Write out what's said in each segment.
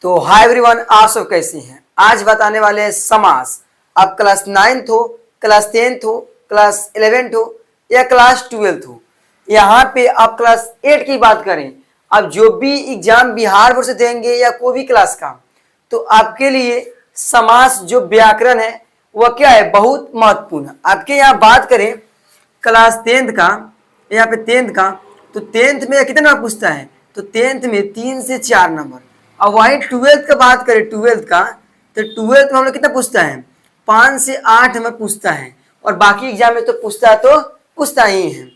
तो hi everyone, आप सब कैसे हैं। आज बताने वाले हैं समास। अब क्लास 9th हो, क्लास 10th हो, क्लास 11th हो या क्लास 12th हो, यहाँ पे आप क्लास 8 की बात करें, अब जो भी एग्जाम बिहार बोर्ड से देंगे या कोई भी क्लास का, तो आपके लिए समास जो व्याकरण है वह क्या है, बहुत महत्वपूर्ण है। आपके यहाँ बात करें क्लास 10th का, यहाँ पे 10th का, तो 10th में कितना नंबर पूछता है, तो 10th में 3 से 4 नंबर। अब वहीं 12th का बात करें, 12th का, तो 12th में हम लोग कितना पूछता है, 5 से 8 नंबर पूछता है, और बाकी एग्जाम में तो पूछता ही है।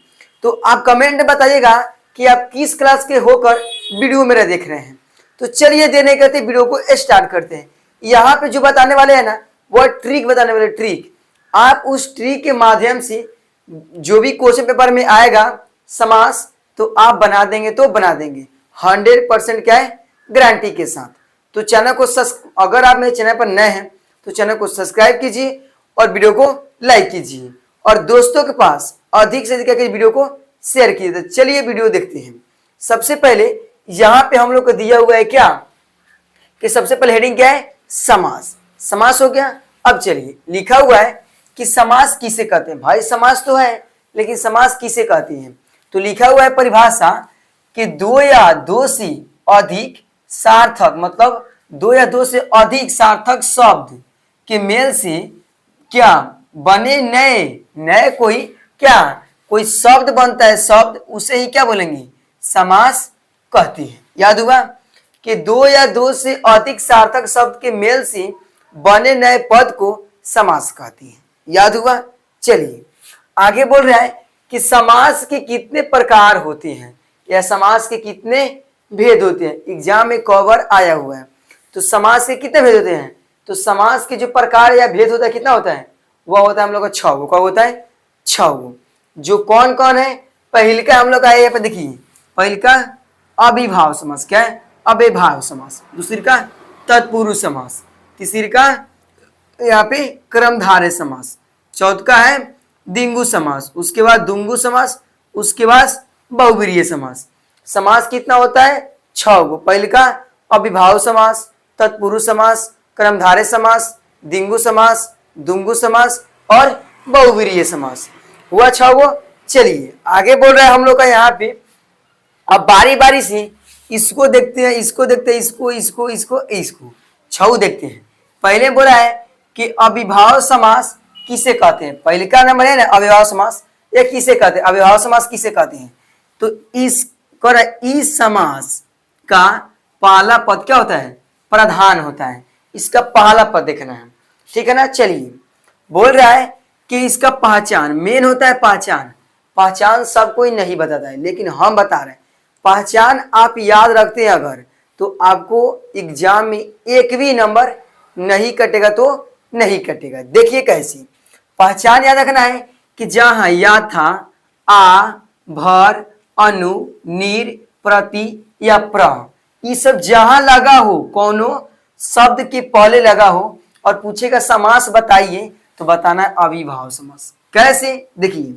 तो आप कमेंट में बताइएगा कि आप किस क्लास के होकर वीडियो मेरा देख रहे हैं। तो चलिए देने करते वीडियो को स्टार्ट करते हैं। यहाँ पे जो बताने वाले हैं ना, वह ट्रिक बताने वाले, ट्रिक। आप उस ट्रिक के माध्यम से जो भी क्वेश्चन पेपर में आएगा समास, तो आप बना देंगे, तो बना देंगे 100% क्या है, गारंटी के साथ। तो चैनल को अगर आप मेरे चैनल पर नए हैं तो चैनल को सब्सक्राइब कीजिए और वीडियो को लाइक कीजिए और दोस्तों के पास अधिक से अधिक वीडियो को शेयर कीजिए। तो चलिए वीडियो देखते हैं। सबसे पहले यहाँ पे हम लोग को दिया हुआ है क्या, कि सबसे पहले हेडिंग क्या है, समास। समास हो गया। अब चलिए लिखा हुआ है कि समास किसे कहते हैं। भाई समास तो है, लेकिन समास किसे कहते हैं, तो लिखा हुआ है परिभाषा कि दो या दो से अधिक सार्थक, मतलब दो या दो से अधिक सार्थक शब्द के मेल से क्या बने नए कोई शब्द बनता है, शब्द, उसे ही क्या बोलेंगे, समास कहते हैं। याद हुआ कि दो या दो से अधिक सार्थक शब्द के मेल से बने नए पद को समास कहते हैं। याद हुआ। चलिए आगे बोल रहा है कि समास के कितने प्रकार होते हैं या समास के कितने भेद होते हैं। एग्जाम में कवर आया हुआ है। तो समास के कितने भेद होते हैं, तो समास के जो प्रकार या भेद होता है कितना होता है, वह होता है हम लोग का 6 गो। क्या होता है, 6 गो। जो कौन कौन है, पहले का हम लोग का यहाँ पे देखिए, पहले का अविभाव समास, क्या है, अव्ययभाव समास। दूसरी का तत्पुरुष समास। तीसरी का यहाँ पे क्रमधारय समास। चौथा का है दिंगु समास। उसके बाद दुंगु समास। उसके बाद बहुव्रीहि समास। समास कितना होता है, 6 गो। पहले का अविभाव समास, तत्पुरुष समास, क्रमधारय समास, दिंगु समास, दुंगु समास और बहुव्रीहि समास, हुआ 6 गो। चलिए आगे बोल रहा है हम लोग का यहाँ पे, अब बारी बारी से इसको देखते हैं, इसको देखते हैं, इसको 6 देखते हैं। पहले बोला है कि अविभाव समास किसे कहते हैं। पहले का नंबर है ना अविभाव समास, ये किसे कहते हैं, अविभाव समास किसे कहते हैं। तो इस समास का पहला पद क्या होता है, प्रधान होता है। इसका पहला पद देखना है, ठीक है ना। चलिए बोल रहा है कि इसका पहचान मेन होता है। पहचान सब कोई नहीं बताता है, लेकिन हम बता रहे हैं। पहचान आप याद रखते हैं अगर, तो आपको एग्जाम में एक भी नंबर नहीं कटेगा, तो नहीं कटेगा। देखिए कैसी पहचान याद रखना है कि जहां या था, आ, भर, अनु, नीर, प्रति या प्र, ये सब जहां लगा हो, कोनो शब्द के पहले लगा हो और पूछेगा समास बताइए, तो बताना है अविभाव समास। कैसे, देखिए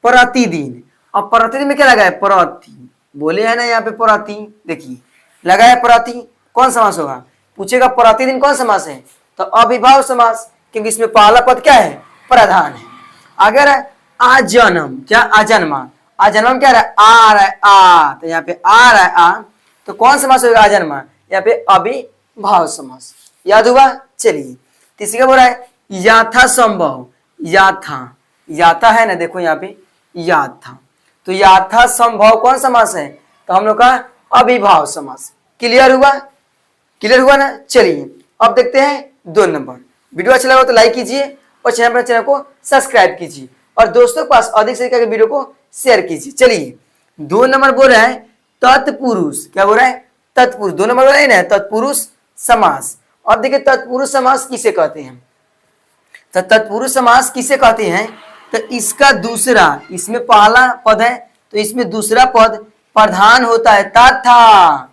प्रतिदिन। अब प्रतिदिन में क्या लगा है, प्रति, बोले है ना यहाँ पे प्रति, देखिए लगा है प्रति, कौन समास होगा, पूछेगा प्रतिदिन कौन समास है, तो अविभाव समास, क्योंकि इसमें पहला पद क्या है, प्रधान है। अगर आजन्म, क्या आजन्मा, आजन्म क्या रहा है, आ रहा है, आ, तो यहाँ पे आ रहा है आ, तो कौन समास होगा, आजन्मा, यहाँ पे अविभाव समास। याद हुआ। चलिए तीसरी का बोल रहा है याथा संभव। याथा है ना, देखो यहाँ पे याथा, तो याथा संभव कौन समास है, तो हम लोग का अविभाव समास। क्लियर हुआ ना। चलिए अब देखते हैं 2 नंबर। वीडियो अच्छा लगा तो लाइक कीजिए और चैनल को सब्सक्राइब कीजिए और दोस्तों के पास अधिक से अधिक वीडियो को शेयर कीजिए। चलिए 2 नंबर बोल रहा है तत्पुरुष। क्या बोल रहा है, तत्पुरुष। 2 नंबर बोल रहा है ना, तत्पुरुष समास। अब देखिए तत्पुरुष समास किसे कहते हैं, तो तत्पुरुष समास किसे कहते हैं, तो इसका दूसरा, इसमें पहला पद है तो इसमें दूसरा पद प्रधान होता है, तथा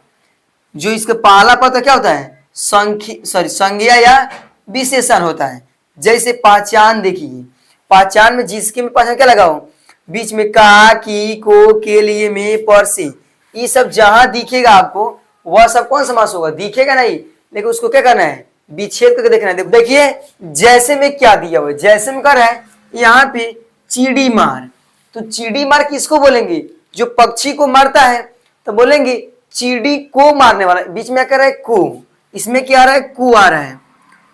जो इसका पहला पद क्या होता है, संज्ञा या विशेषण होता है। जैसे पहचान, देखिए पहचान में जिसके में पहचान क्या लगा हो, बीच में का, की, को, के लिए, में, पर से, ये सब जहां दिखेगा आपको वह सब कौन समास होगा, दिखेगा नहीं, लेकिन उसको क्या करना है, विच्छेद करके देखना है। देखिए जैसे में क्या दिया हुआ है, जैसे में कर रहा है यहाँ पे चीड़ी मार, तो चीड़ी मार किसको बोलेंगे, जो पक्षी को मारता है तो बोलेंगे चीड़ी को मारने वाला। बीच में क्या रहा है को, इसमें क्या आ रहा है कु आ रहा है,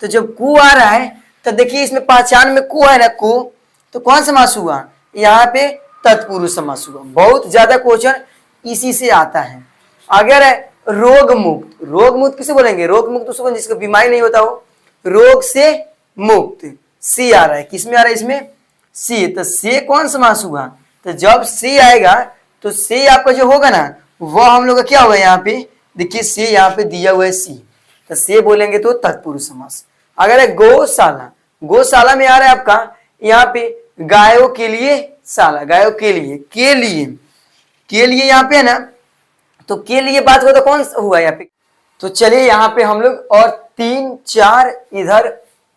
तो जब कु आ रहा है तो देखिए इसमें पहचान में कु है ना को, तो कौन समास हुआ, यहाँ पे तत्पुरुष समास हुआ। बहुत ज्यादा क्वेश्चन इसी से आता है। अगर है रोग मुक्त, रोग मुक्त किसे बोलेंगे, रोग मुक्त उसको जिसको बीमारी नहीं होता हो, रोग से मुक्त, सी आ रहा है, किसमें आ रहा है इसमें सी, तो से कौन समास हुआ, तो जब सी आएगा तो से आपका जो होगा ना वह हम लोग का क्या होगा, यहाँ पे देखिए से यहाँ पे दिया हुआ है सी, तो से बोलेंगे तो तत्पुरुष समास। अगर है गौशाला, गौशाला में आ रहा है आपका यहाँ पे गायों के लिए शाला, गायों के लिए, के लिए यहाँ पे है ना, तो के लिए बात हुआ तो कौन हुआ यहाँ पे, तो चलिए यहाँ पे हम लोग और 3 4 इधर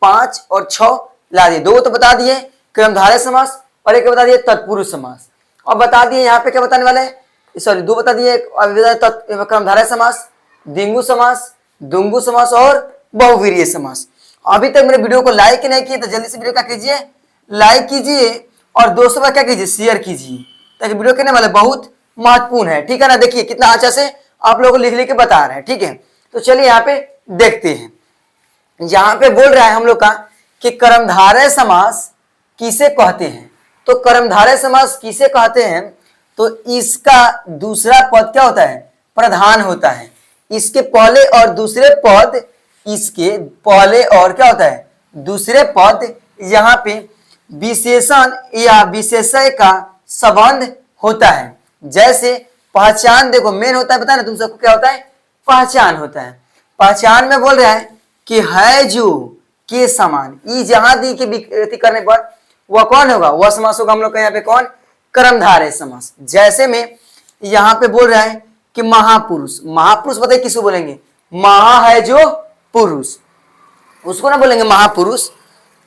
5 और 6 ला दिए, 2 तो बता दिए कर्मधारय समास और एक बता दिए तत्पुरुष समास, और बता दिए यहाँ पे क्या बताने वाले हैं, सॉरी 2 बता दिए, कर्मधारय समास, दिंगु समास, दुंगु समास और बहुवीर्य समास। अभी तक मेरे वीडियो को लाइक नहीं किए तो जल्दी से वीडियो क्या कीजिए, लाइक कीजिए और दोस्तों पर क्या कीजिए, शेयर कीजिए, ताकि वीडियो करने वाले बहुत महत्वपूर्ण है, ठीक है ना। देखिए कितना अच्छा से आप लोगों को लिख लिख के बता रहे हैं, ठीक है। तो चलिए यहाँ पे देखते हैं, यहाँ पे बोल रहा है हम लोग का कि कर्मधारय समास किसे कहते हैं, तो कर्मधारय समास किसे कहते हैं, तो इसका दूसरा पद क्या होता है, प्रधान होता है, इसके पहले और दूसरे पद, इसके पहले और क्या होता है दूसरे पद, यहाँ पे विशेषण या विशेषय का संबंध होता है। जैसे पहचान, देखो मेन होता है, पता है ना तुम सबको क्या होता है, पहचान होता है। पहचान में बोल रहा है कि है जो के समान, ई जहां दी के विकृति करने पर वह कौन होगा, वह समास होगा हम लोग का यहाँ पे कौन, कर्मधारय समास। जैसे में यहाँ पे बोल रहा है कि महापुरुष, महापुरुष बताइए किसको बोलेंगे, महा है जो पुरुष, उसको ना बोलेंगे महापुरुष,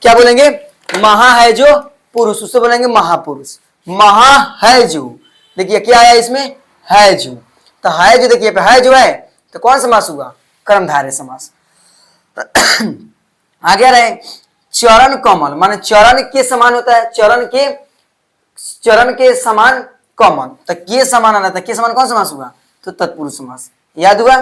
क्या बोलेंगे, महा है जो पुरुष, उससे बोलेंगे महापुरुष। महा है जो, देखिए क्या आया इसमें है जो, तो है जो देखिए है जो है तो कौन समास हुआ, कर्मधारय समास। आगे रहे चरण कमल, माने चरण के समान होता है, चरण के समान कमल, तो के समान आना था, के समान कौन समास हुआ, तो तत्पुरुष समास, याद हुआ।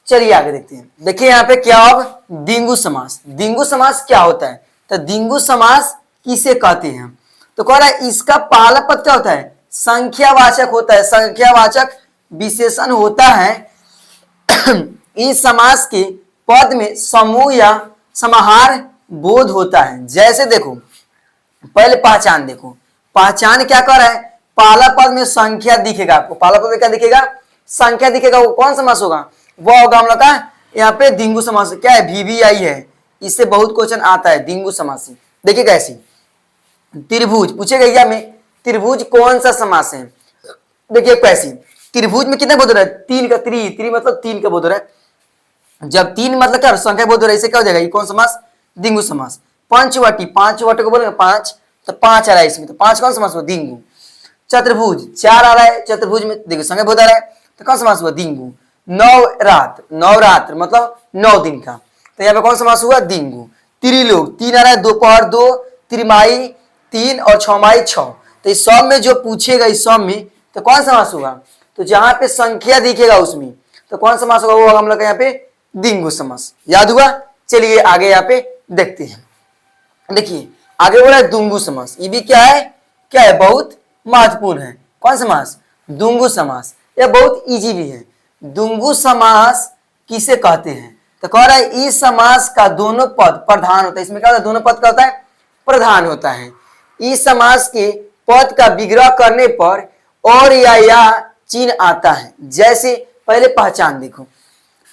चलिए आगे देखते हैं, देखिए यहाँ पे क्या अब दिंगु समास, दिंगु समास क्या होता है, तो दिंगु समास किसे कहते हैं, तो कह रहा है इसका पहला पद क्या होता है, संख्यावाचक होता है, संख्यावाचक विशेषण होता है। इस समास के पद में समूह या समाहार बोध होता है। जैसे देखो पहले पहचान, देखो पहचान क्या कर रहा है, पहला पद में संख्या दिखेगा आपको, पहला पद में क्या दिखेगा, संख्या दिखेगा, वो कौन समास होगा, वह होगा हम लोग का यहाँ पे दिंगु समास। क्या है VVI है, इससे बहुत क्वेश्चन आता है दिंगु समास। देखिए कैसी, त्रिभुज पूछेगा एग्जाम में, त्रिभुज कौन सा समास है, देखिए कैसी, त्रिभुज में कितने बोध हो रहा है, 3 का, त्रि मतलब 3 का बोध हो रहा है, जब 3 मतलब क्या संख्या बोध हो रहा है, इसे क्या हो जाएगा, ये कौन समास, दिंगु समास। पंचवटी, 5 वट को बोलेंगे 5, तो 5 आ रहा है इसमें, तो 5 कौन समास हुआ, दिंगु। चतुर्भुज 4 आ रहा है, चतुर्भुज में देखिए संख्या बोध आ रहा है, तो कौन समास हुआ, दिंगु। नवरात्र मतलब 9 दिन का, तो यहाँ पे कौन समास हुआ, दिंगु। त्रिलोक 3 आ रहा है, दोपहर 2, त्रिमाई 3 और छमाई 6, तो इस सब में जो पूछेगा, इस सब में तो कौन समास होगा, तो जहां पे संख्या दिखेगा उसमें तो कौन समास होगा, वो हम लोग यहाँ पे दिंगु समास, याद हुआ। चलिए आगे यहाँ पे देखते हैं, देखिए आगे बोला है दुंगु समास, ये भी क्या है बहुत महत्वपूर्ण है, कौन समास, दुंगु समास, यह बहुत इजी भी है। दुंगु समास किसे कहते हैं, तो कह रहा है इस समास का दोनों पद प्रधान होता है, इसमें क्या होता है, दोनों पद का होता है प्रधान होता है। इस समास के पद का विग्रह करने पर और या चिन्ह आता है। जैसे पहले पहचान देखो,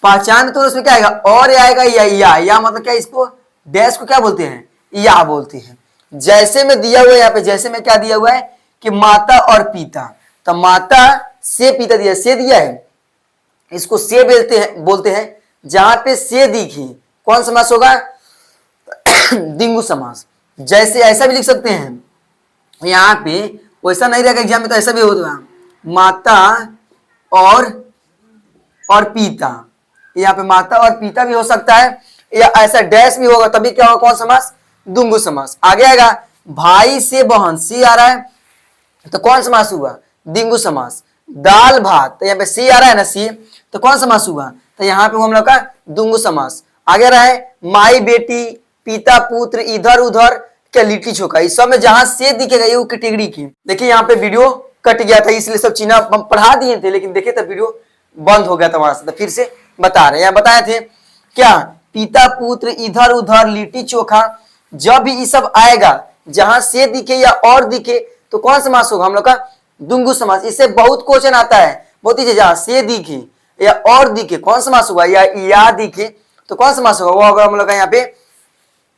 पहचान तो उसमें क्या आएगा, और आएगा या मतलब क्या, इसको डैश को क्या बोलते हैं, या बोलते हैं। जैसे में दिया हुआ है यहाँ पे, जैसे में क्या दिया हुआ है कि माता और पिता, तो माता से पिता दिया, से दिया है, इसको से बोलते हैं। जहां पे से दिखी कौन समास होगा, दिंगु समास। जैसे ऐसा भी लिख सकते हैं, यहाँ पे वैसा नहीं रहेगा एग्जाम में, तो ऐसा भी होगा माता और पिता, यहाँ पे माता और पिता भी हो सकता है, या ऐसा डैश भी होगा, तभी क्या होगा, कौन समास, द्वंद्व समास। आगे आएगा भाई से बहन, सी आ रहा है तो कौन समास हुआ, द्विगु समास। दाल भात, तो यहाँ पे सी आ रहा है ना, सी, तो कौन समास हुआ, तो यहाँ पे हम लोग का द्विगु समास। आगे रहा है माई बेटी, पिता पुत्र, इधर उधर, क्या लिट्टी चोखा, इस सब में जहां से दिखेगा ये कैटेगरी की। देखिए यहाँ पे वीडियो कट गया था, इसलिए सब चिन्ह हम पढ़ा दिए थे, लेकिन देखिए तो वीडियो बंद हो गया था वहां से, तो फिर से बता रहे हैं। यहाँ बताए थे क्या, पिता पुत्र, इधर उधर, लिट्टी चोखा, जब भी ये सब आएगा जहां से दिखे या और दिखे तो कौन समास होगा, हम लोग का द्वंद्व समास। इससे बहुत क्वेश्चन आता है, बहुत ही, जहां से दिखे या और दिखे कौन समास होगा, या दिखे तो कौन समास होगा, वो होगा हम लोग का यहाँ पे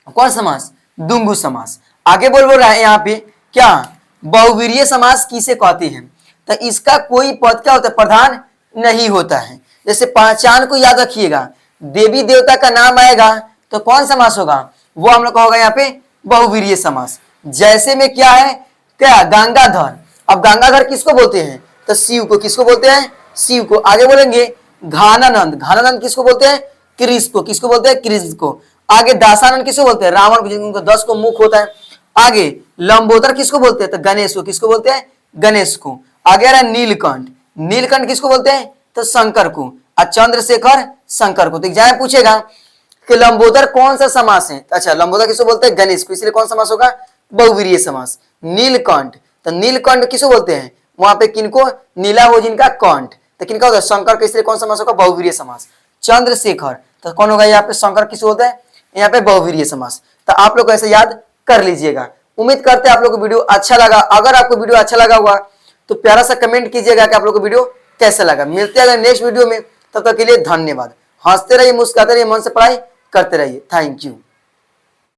कौन समास, द्वंद्व समास। आगे बोल रहा है यहाँ पे क्या, बहुवीर्य समास किसे कहते हैं, तो इसका कोई पद क्या होता है, प्रधान नहीं होता है। जैसे पहचान को याद रखिएगा, देवी देवता का नाम आएगा तो कौन समास होगा, वो हम लोग का होगा यहाँ पे बहुवीर्य समास। जैसे में क्या है, क्या गंगाधर, अब गंगाधर किसको बोलते हैं, तो शिव को, किसको बोलते हैं, शिव को। आगे बोलेंगे घानानंद, घानानंद किसको बोलते हैं, कृष्ण को, किसको बोलते हैं, कृष्ण को। आगे दासानंद किसको बोलते हैं, रावण को, जिनको 10 को मुख होता है। आगे लंबोदर किसको बोलते हैं, तो गणेश को, किसको बोलते हैं, गणेश को। आगे आ रहा है नीलकंठ, नीलकंठ किसको बोलते हैं, तो शंकर को। और चंद्रशेखर शंकर को। तो एग्जाम पूछेगा कि लंबोदर कौन सा समास है, अच्छा लंबोदर किसको बोलते हैं, गणेश को, इसलिए कौन समास होगा, बहुवीर्य समास। नीलकंठ, तो नीलकंठ किसको बोलते हैं, वहां पे किनको, नीला हो जिनका कंठ, तो किनका होता है, शंकर का, इसलिए कौन समास होगा, बहुवीर्य समास। चंद्रशेखर, तो कौन होगा यहाँ पे, शंकर किसको बोलते हैं, यहाँ पे बहुवीर्य समास। तो आप लोग ऐसे याद कर लीजिएगा। उम्मीद करते हैं आप लोग को वीडियो अच्छा लगा। अगर आपको वीडियो अच्छा लगा हुआ तो प्यारा सा कमेंट कीजिएगा कि आप लोग को वीडियो कैसा लगा। मिलते हैं नेक्स्ट वीडियो में, तब तक के लिए धन्यवाद। हंसते रहिए, मुस्कुराते रहिए, मन से पढ़ाई करते रहिए। Thank you.